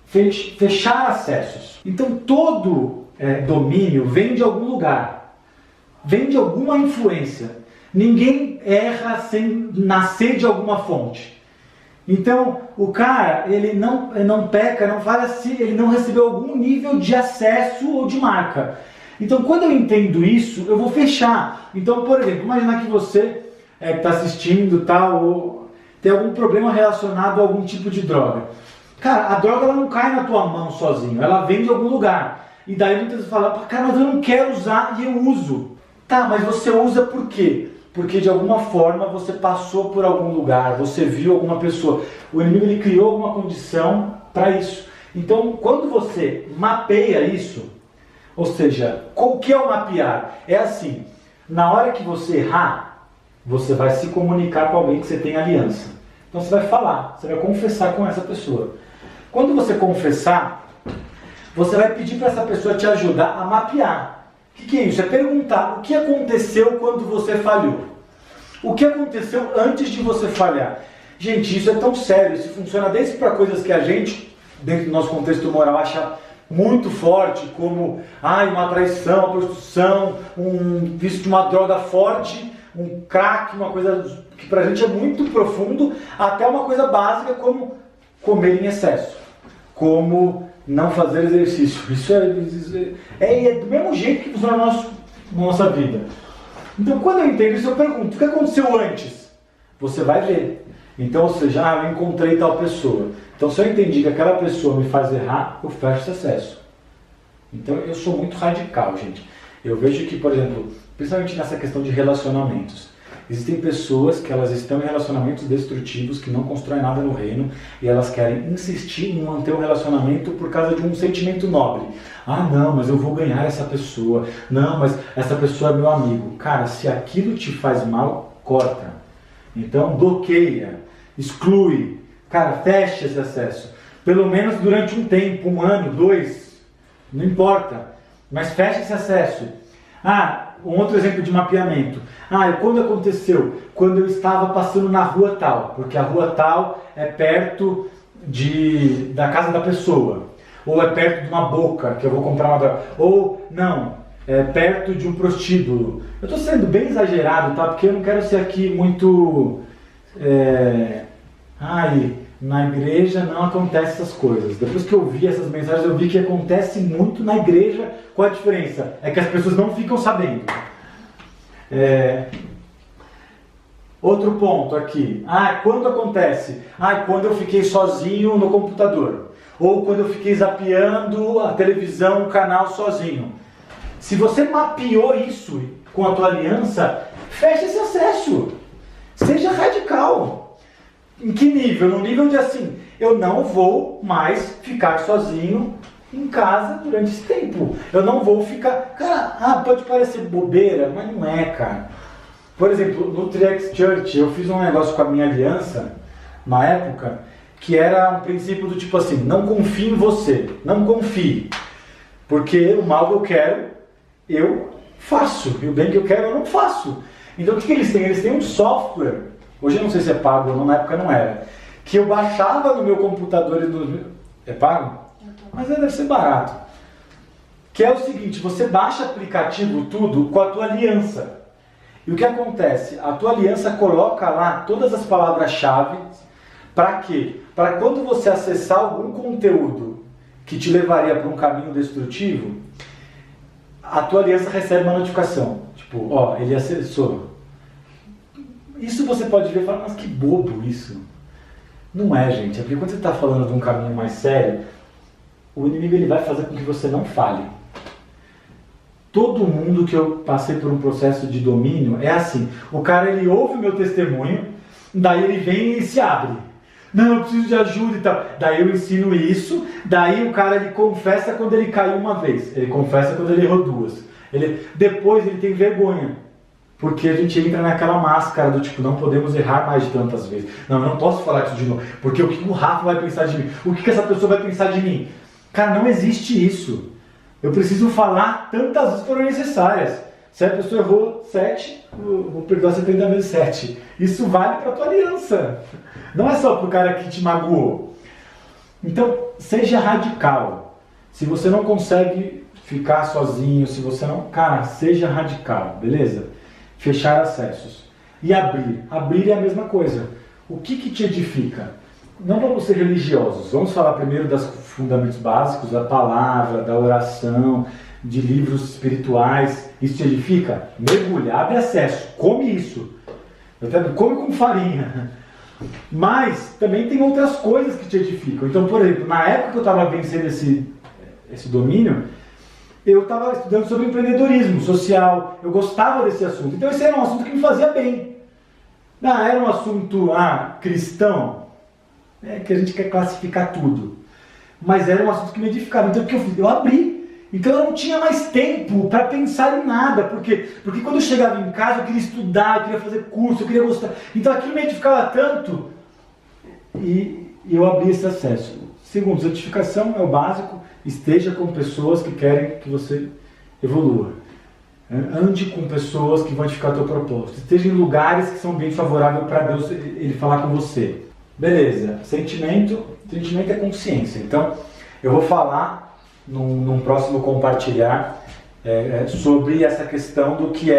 Fechar acessos. Então, todo domínio vem de algum lugar. Vem de alguma influência. Ninguém erra sem nascer de alguma fonte. Então, o cara, ele não peca, não falha se ele não recebeu algum nível de acesso ou de marca. Então, quando eu entendo isso, eu vou fechar. Então, por exemplo, imaginar que você que está assistindo tal, ou tem algum problema relacionado a algum tipo de droga. Cara, a droga ela não cai na tua mão sozinho, ela vem de algum lugar. E daí muitas vezes fala, cara, mas eu não quero usar e eu uso. Tá, mas você usa por quê? Porque de alguma forma você passou por algum lugar, você viu alguma pessoa. O inimigo ele criou alguma condição para isso. Então, quando você mapeia isso, ou seja, o que é o mapear? É assim, na hora que você errar, você vai se comunicar com alguém que você tem aliança. Então você vai falar, você vai confessar com essa pessoa. Quando você confessar, você vai pedir para essa pessoa te ajudar a mapear. O que é isso? É perguntar o que aconteceu quando você falhou. O que aconteceu antes de você falhar? Gente, isso é tão sério, isso funciona desde para coisas que a gente, dentro do nosso contexto moral, acha muito forte, como uma traição, uma prostituição, um vício de uma droga forte, um crack, uma coisa que pra gente é muito profundo, até uma coisa básica como comer em excesso, como não fazer exercício. Isso é do mesmo jeito que funciona na nossa vida. Então, quando eu entendo isso, eu pergunto, o que aconteceu antes? Você vai ver. Então, ou seja, eu encontrei tal pessoa. Então, se eu entendi que aquela pessoa me faz errar, eu fecho esse acesso. Então, eu sou muito radical, gente. Eu vejo que, por exemplo, principalmente nessa questão de relacionamentos, existem pessoas que elas estão em relacionamentos destrutivos, que não constroem nada no reino, e elas querem insistir em manter o relacionamento por causa de um sentimento nobre. Não, mas eu vou ganhar essa pessoa. Não, mas essa pessoa é meu amigo. Cara, se aquilo te faz mal, corta. Então, bloqueia, exclui. Cara, fecha esse acesso. Pelo menos durante um tempo, 1 ano, 2, não importa. Mas fecha esse acesso. Um outro exemplo de mapeamento. Quando aconteceu? Quando eu estava passando na rua tal. Porque a rua tal é perto da casa da pessoa. Ou é perto de uma boca que eu vou comprar uma droga. Ou, não, é perto de um prostíbulo. Eu estou sendo bem exagerado, tá? Porque eu não quero ser aqui muito... na igreja não acontece essas coisas. Depois que eu vi essas mensagens, eu vi que acontece muito na igreja. Qual a diferença? É que as pessoas não ficam sabendo. Outro ponto aqui. Quando acontece? Quando eu fiquei sozinho no computador. Ou quando eu fiquei zapeando a televisão, o canal sozinho. Se você mapeou isso com a tua aliança, fecha esse acesso. Seja radical. Em que nível? No nível de assim, eu não vou mais ficar sozinho em casa durante esse tempo. Eu não vou ficar... Cara, pode parecer bobeira, mas não é, cara. Por exemplo, no Triex Church, eu fiz um negócio com a minha aliança, na época, que era um princípio do tipo assim, não confie em você, não confie. Porque o mal que eu quero, eu faço. E o bem que eu quero, eu não faço. Então o que eles têm? Eles têm um software. Hoje eu não sei se é pago ou não, na época não era. Que eu baixava no meu computador e no... É pago? Mas deve ser barato. Que é o seguinte, você baixa aplicativo tudo com a tua aliança. E o que acontece? A tua aliança coloca lá todas as palavras-chave. Para quê? Para quando você acessar algum conteúdo que te levaria para um caminho destrutivo, a tua aliança recebe uma notificação. Tipo, ele acessou. Isso você pode ver e falar, mas que bobo isso. Não é, gente. É porque quando você está falando de um caminho mais sério, o inimigo ele vai fazer com que você não fale. Todo mundo que eu passei por um processo de domínio é assim. O cara, ele ouve o meu testemunho, daí ele vem e se abre. Não, eu preciso de ajuda e tal. Daí eu ensino isso, daí o cara, ele confessa quando ele caiu uma vez. Ele confessa quando ele errou 2. Depois ele tem vergonha. Porque a gente entra naquela máscara do tipo, não podemos errar mais de tantas vezes. Não, eu não posso falar isso de novo. Porque o que o Rafa vai pensar de mim? O que essa pessoa vai pensar de mim? Cara, não existe isso. Eu preciso falar tantas vezes foram necessárias. Se a pessoa errou 7, eu vou perdoar 70 vezes 7. Isso vale para a tua aliança. Não é só para o cara que te magoou. Então, seja radical. Se você não consegue ficar sozinho, se você não... Cara, seja radical, beleza? Fechar acessos. E abrir. Abrir é a mesma coisa. O que te edifica? Não vamos ser religiosos. Vamos falar primeiro dos fundamentos básicos, da palavra, da oração, de livros espirituais. Isso te edifica? Mergulha, abre acesso. Come isso. Come com farinha. Mas também tem outras coisas que te edificam. Então, por exemplo, na época que eu estava vencendo esse domínio, eu estava estudando sobre empreendedorismo social, eu gostava desse assunto. Então esse era um assunto que me fazia bem. Era um assunto cristão, que a gente quer classificar tudo. Mas era um assunto que me edificava. Então o que eu fiz? Eu abri. Então eu não tinha mais tempo para pensar em nada. Por quê? Porque quando eu chegava em casa eu queria estudar, eu queria fazer curso, eu queria gostar. Então aquilo me edificava tanto e eu abri esse acesso. Segundo, certificação é o básico. Esteja com pessoas que querem que você evolua. Ande com pessoas que vão edificar o teu propósito. Esteja em lugares que são bem favoráveis para Deus ele falar com você. Beleza. Sentimento é consciência. Então, eu vou falar num próximo compartilhar sobre essa questão do que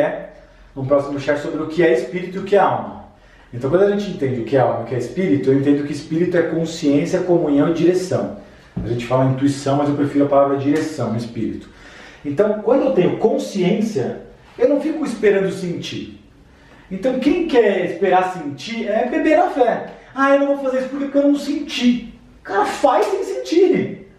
num próximo share sobre o que é espírito e o que é alma. Então, quando a gente entende o que é alma e o que é espírito, eu entendo que espírito é consciência, comunhão e direção. A gente fala intuição, mas eu prefiro a palavra direção, espírito. Então, quando eu tenho consciência, eu não fico esperando sentir. Então, quem quer esperar sentir é beber a fé. Eu não vou fazer isso porque eu não senti. Cara, faz sem sentir.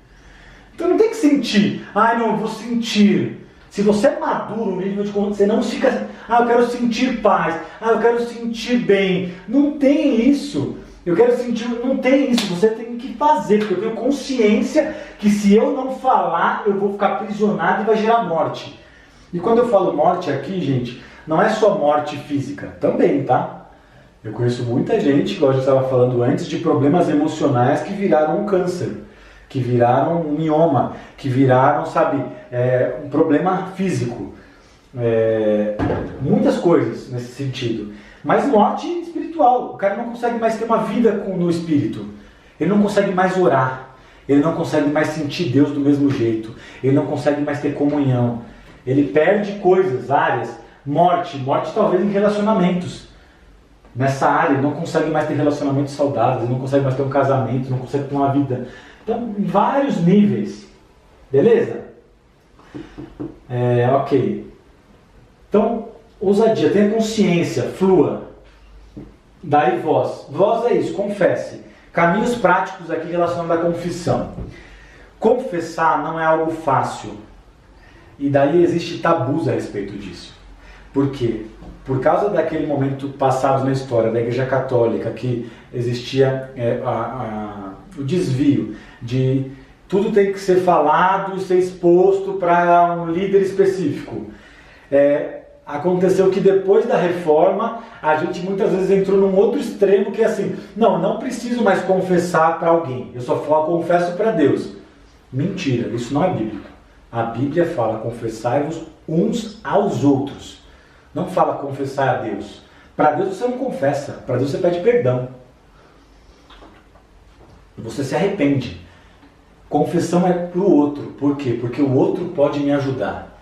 Então, não tem que sentir. Não, eu vou sentir. Se você é maduro no nível de consciência, você não fica... eu quero sentir paz. Eu quero sentir bem. Não tem isso. Eu quero sentir, não tem isso, você tem que fazer, porque eu tenho consciência que se eu não falar, eu vou ficar aprisionado e vai gerar morte. E quando eu falo morte aqui, gente, não é só morte física, também, tá? Eu conheço muita gente, igual eu já estava falando antes, de problemas emocionais que viraram um câncer, que viraram um mioma, que viraram, um problema físico. Muitas coisas nesse sentido. Mas morte espiritual. O cara não consegue mais ter uma vida no espírito. Ele não consegue mais orar. Ele não consegue mais sentir Deus do mesmo jeito. Ele não consegue mais ter comunhão. Ele perde coisas, áreas. Morte talvez em relacionamentos. Nessa área, ele não consegue mais ter relacionamentos saudáveis. Ele não consegue mais ter um casamento. Não consegue ter uma vida. Então, em vários níveis. Beleza? Ok. Então, ousadia, tenha consciência, flua. Daí voz. Voz é isso, confesse. Caminhos práticos aqui relacionados à confissão. Confessar não é algo fácil. E daí existe tabus a respeito disso. Por quê? Por causa daquele momento passado na história da Igreja Católica, que existia o desvio de tudo tem que ser falado e ser exposto para um líder específico. Aconteceu que depois da reforma, a gente muitas vezes entrou num outro extremo que é assim, não preciso mais confessar para alguém, eu só confesso para Deus. Mentira, isso não é bíblico. A Bíblia fala confessai-vos uns aos outros. Não fala confessar a Deus. Para Deus você não confessa, para Deus você pede perdão. Você se arrepende. Confissão é para o outro. Por quê? Porque o outro pode me ajudar.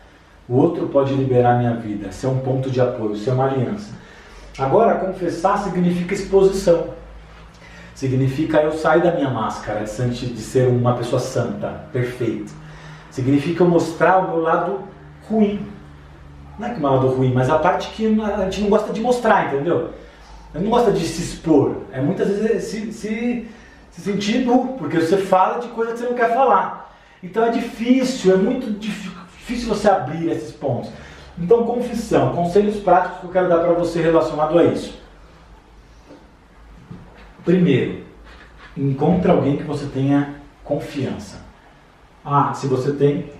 O outro pode liberar minha vida, ser um ponto de apoio, ser uma aliança. Agora, confessar significa exposição. Significa eu sair da minha máscara de ser uma pessoa santa, perfeita. Significa eu mostrar o meu lado ruim. Não é que é o meu lado ruim, mas a parte que a gente não gosta de mostrar, entendeu? Eu não gosta de se expor. Muitas vezes se sentir nu, porque você fala de coisa que você não quer falar. Então é difícil, é muito difícil você abrir esses pontos. Então, confissão, conselhos práticos que eu quero dar para você relacionado a isso. Primeiro, encontre alguém que você tenha confiança. Se você tem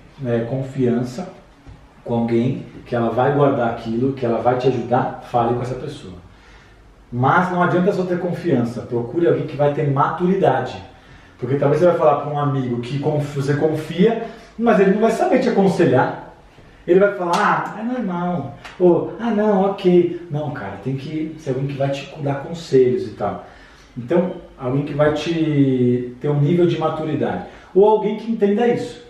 confiança com alguém, que ela vai guardar aquilo, que ela vai te ajudar, fale com essa pessoa. Mas não adianta só ter confiança, procure alguém que vai ter maturidade. Porque talvez você vai falar para um amigo que você confia, mas ele não vai saber te aconselhar. Ele vai falar, é normal. Ou, não, ok. Não, cara, tem que ser alguém que vai te dar conselhos e tal. Então, alguém que vai te ter um nível de maturidade. Ou alguém que entenda isso.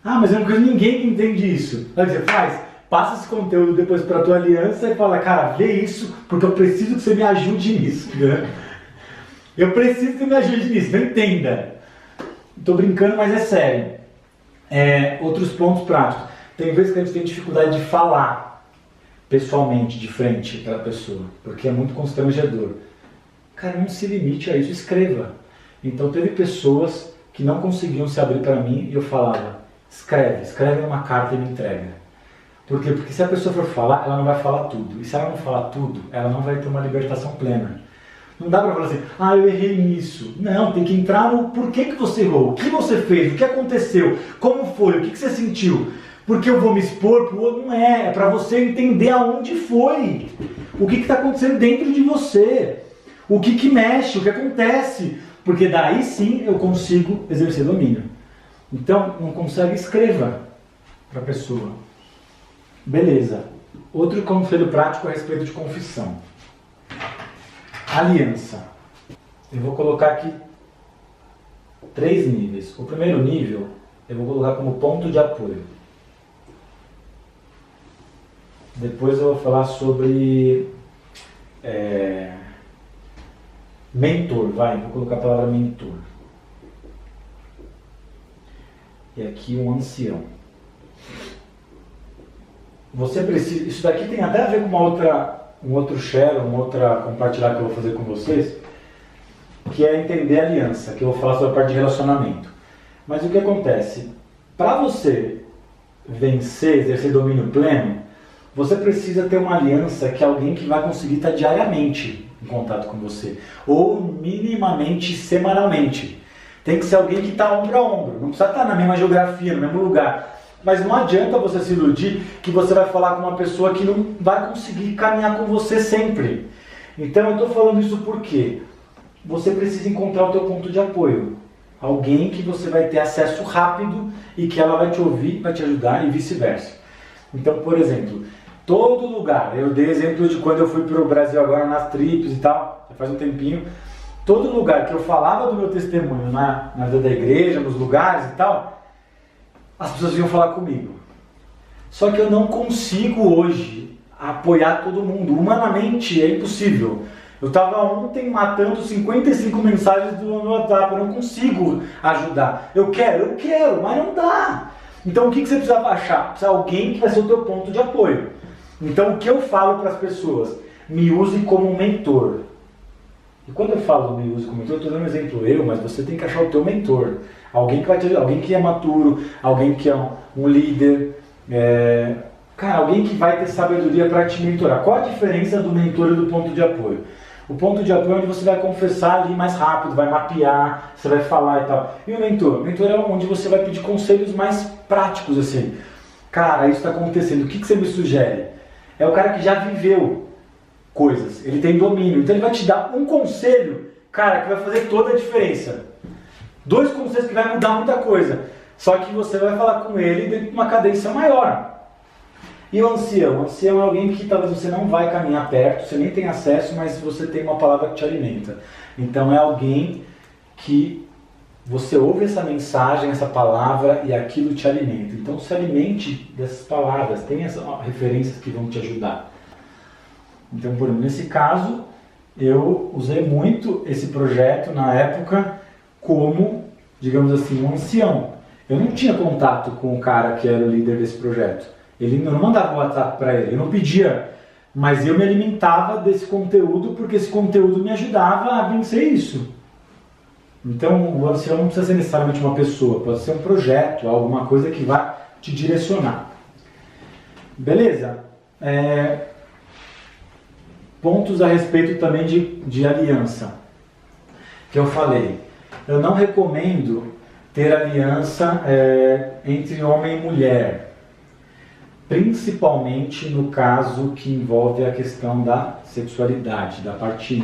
Mas eu não conheço ninguém que entende isso. Sabe o que você faz? Passa esse conteúdo depois para a tua aliança e fala, cara, vê isso, porque eu preciso que você me ajude nisso. Né? Eu preciso que você me ajude nisso, não entenda. Estou brincando, mas é sério. Outros pontos práticos. Tem vezes que a gente tem dificuldade de falar pessoalmente, de frente para a pessoa, porque é muito constrangedor. Cara, não se limite a isso, escreva. Então teve pessoas que não conseguiam se abrir para mim e eu falava, escreve uma carta e me entrega. Por quê? Porque se a pessoa for falar, ela não vai falar tudo. E se ela não falar tudo, ela não vai ter uma libertação plena. Não dá para falar assim, eu errei nisso. Não, tem que entrar no porquê que você errou, o que você fez, o que aconteceu, como foi, o que você sentiu. Porque eu vou me expor pro outro? Não é para você entender aonde foi. O que está acontecendo dentro de você. O que mexe, o que acontece. Porque daí sim eu consigo exercer domínio. Então, não consegue, escreva para a pessoa. Beleza. Outro conselho prático a respeito de confissão. Aliança. Eu vou colocar aqui 3 níveis. O primeiro nível eu vou colocar como ponto de apoio. Depois eu vou falar sobre mentor, vou colocar a palavra mentor. E aqui um ancião. Você precisa, isso daqui tem até a ver com um outro share, compartilhar que eu vou fazer com vocês, que é entender a aliança, que eu vou falar sobre a parte de relacionamento. Mas o que acontece? Para você vencer, exercer domínio pleno, você precisa ter uma aliança que é alguém que vai conseguir estar diariamente em contato com você, ou minimamente semanalmente. Tem que ser alguém que está ombro a ombro, não precisa estar na mesma geografia, no mesmo lugar. Mas não adianta você se iludir que você vai falar com uma pessoa que não vai conseguir caminhar com você sempre. Então eu estou falando isso porque você precisa encontrar o teu ponto de apoio. Alguém que você vai ter acesso rápido e que ela vai te ouvir, vai te ajudar e vice-versa. Então, por exemplo, todo lugar, eu dei exemplo de quando eu fui para o Brasil agora nas trips e tal, já faz um tempinho, todo lugar que eu falava do meu testemunho na vida da igreja, nos lugares e tal, as pessoas vinham falar comigo. Só que eu não consigo hoje apoiar todo mundo. Humanamente é impossível. Eu estava ontem matando 55 mensagens do meu WhatsApp. Eu não consigo ajudar. Eu quero, mas não dá. Então o que você precisa achar? Precisa alguém que vai ser o teu ponto de apoio. Então o que eu falo para as pessoas? Me use como um mentor. E quando eu falo me use como mentor, eu estou dando um exemplo mas você tem que achar o teu mentor. Alguém que vai te ajudar, alguém que é maturo, alguém que é um líder, alguém que vai ter sabedoria para te mentorar. Qual a diferença do mentor e do ponto de apoio? O ponto de apoio é onde você vai confessar ali mais rápido, vai mapear, você vai falar e tal. E o mentor? O mentor é onde você vai pedir conselhos mais práticos, assim. Cara, isso está acontecendo, o que você me sugere? É o cara que já viveu coisas, ele tem domínio. Então ele vai te dar um conselho, cara, que vai fazer toda a diferença. 2 conselhos que vai mudar muita coisa. Só que você vai falar com ele dentro de uma cadência maior. E o ancião? O ancião é alguém que talvez você não vai caminhar perto, você nem tem acesso, mas você tem uma palavra que te alimenta. Então é alguém que você ouve essa mensagem, essa palavra e aquilo te alimenta. Então se alimente dessas palavras, tem essas referências que vão te ajudar. Então, por exemplo, nesse caso, eu usei muito esse projeto na época como, digamos assim, um ancião. Eu não tinha contato com o cara que era o líder desse projeto. Eu não mandava o WhatsApp para ele, eu não pedia, mas eu me alimentava desse conteúdo porque esse conteúdo me ajudava a vencer isso. Então o ancião não precisa ser necessariamente uma pessoa, pode ser um projeto, alguma coisa que vai te direcionar. Beleza? Pontos a respeito também de aliança, que eu falei. Eu não recomendo ter aliança entre homem e mulher. Principalmente no caso que envolve a questão da sexualidade, da parte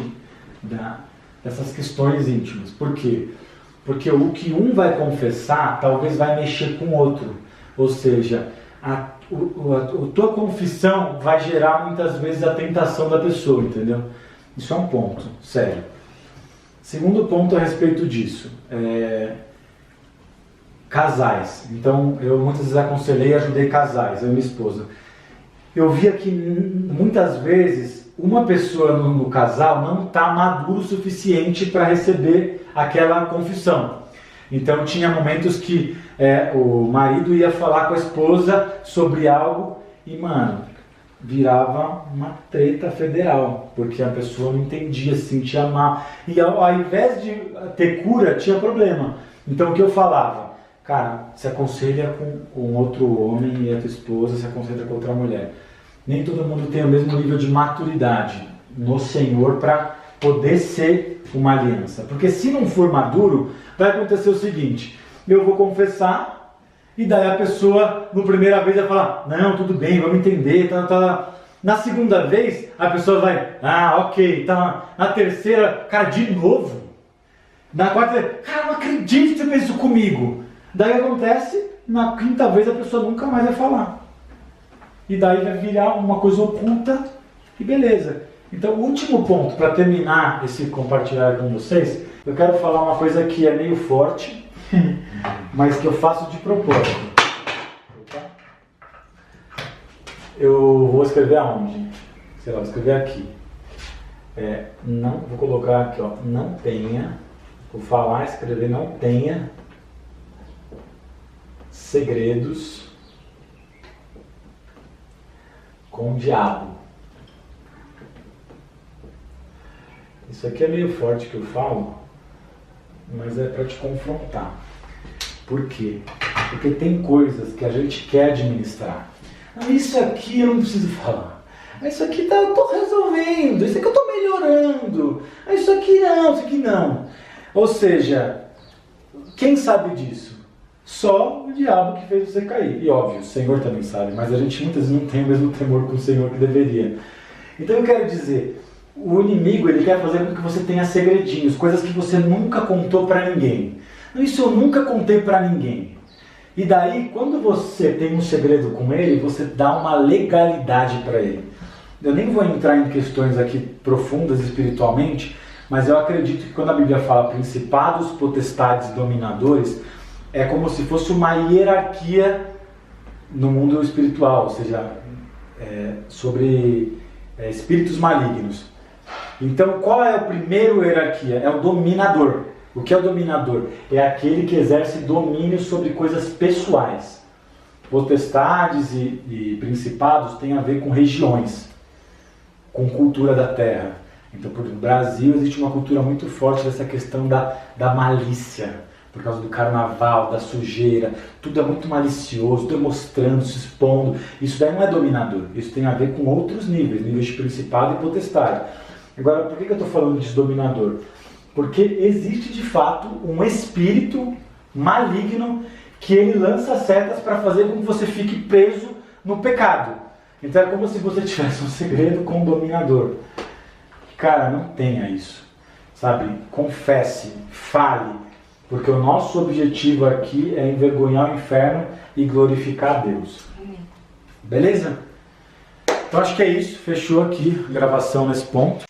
dessas questões íntimas. Por quê? Porque o que um vai confessar talvez vai mexer com o outro. Ou seja, a tua confissão vai gerar muitas vezes a tentação da pessoa, entendeu? Isso é um ponto, sério. Segundo ponto a respeito disso. Casais. Então, eu muitas vezes aconselhei e ajudei casais, eu e minha esposa. Eu via que muitas vezes uma pessoa no casal não está maduro o suficiente para receber aquela confissão. Então, tinha momentos que o marido ia falar com a esposa sobre algo e, virava uma treta federal, porque a pessoa não entendia, se sentia mal. E ao invés de ter cura, tinha problema. Então o que eu falava? Cara, se aconselha com um outro homem e a tua esposa se aconselha com outra mulher. Nem todo mundo tem o mesmo nível de maturidade no Senhor para poder ser uma aliança. Porque se não for maduro, vai acontecer o seguinte: eu vou confessar, e daí a pessoa, na primeira vez, vai falar, não, tudo bem, vamos entender, tá. Na segunda vez, a pessoa vai, ok, tá. Na terceira, cara, de novo. Na quarta vez, cara, não acredito que você fez isso comigo. Daí acontece, na quinta vez a pessoa nunca mais vai falar. E daí vai virar uma coisa oculta e beleza. Então, o último ponto, para terminar esse compartilhar com vocês, eu quero falar uma coisa que é meio forte, mas que eu faço de propósito. Eu vou escrever aonde? Sei lá, vou escrever aqui. Não, vou colocar aqui, ó, não tenha, vou falar, escrever, não tenha segredos com o diabo. Isso aqui é meio forte que eu falo, mas é para te confrontar. Por quê? Porque tem coisas que a gente quer administrar. Isso aqui eu não preciso falar. Isso aqui eu tô resolvendo. Isso aqui eu tô melhorando. Isso aqui não. Ou seja, quem sabe disso? Só o diabo que fez você cair. E óbvio, o Senhor também sabe, mas a gente muitas vezes não tem o mesmo temor com o Senhor que deveria. Então eu quero dizer, o inimigo, ele quer fazer com que você tenha segredinhos, coisas que você nunca contou para ninguém. Isso eu nunca contei para ninguém. E daí, quando você tem um segredo com ele, você dá uma legalidade para ele. Eu nem vou entrar em questões aqui profundas espiritualmente, mas eu acredito que quando a Bíblia fala principados, potestades e dominadores, é como se fosse uma hierarquia no mundo espiritual, ou seja, sobre espíritos malignos. Então, qual é a primeira hierarquia? É o dominador. O que é o dominador? É aquele que exerce domínio sobre coisas pessoais. Potestades e principados têm a ver com regiões, com cultura da terra. Então, por exemplo, no Brasil existe uma cultura muito forte dessa questão da malícia, por causa do carnaval, da sujeira. Tudo é muito malicioso, tudo é mostrando, se expondo. Isso daí não é dominador. Isso tem a ver com outros níveis de principado e potestade. Agora, por que eu estou falando de dominador? Porque existe de fato um espírito maligno que ele lança setas para fazer com que você fique preso no pecado. Então é como se você tivesse um segredo com o dominador. Cara, não tenha isso, sabe? Confesse, fale, porque o nosso objetivo aqui é envergonhar o inferno e glorificar a Deus. Beleza? Então acho que é isso, fechou aqui a gravação nesse ponto.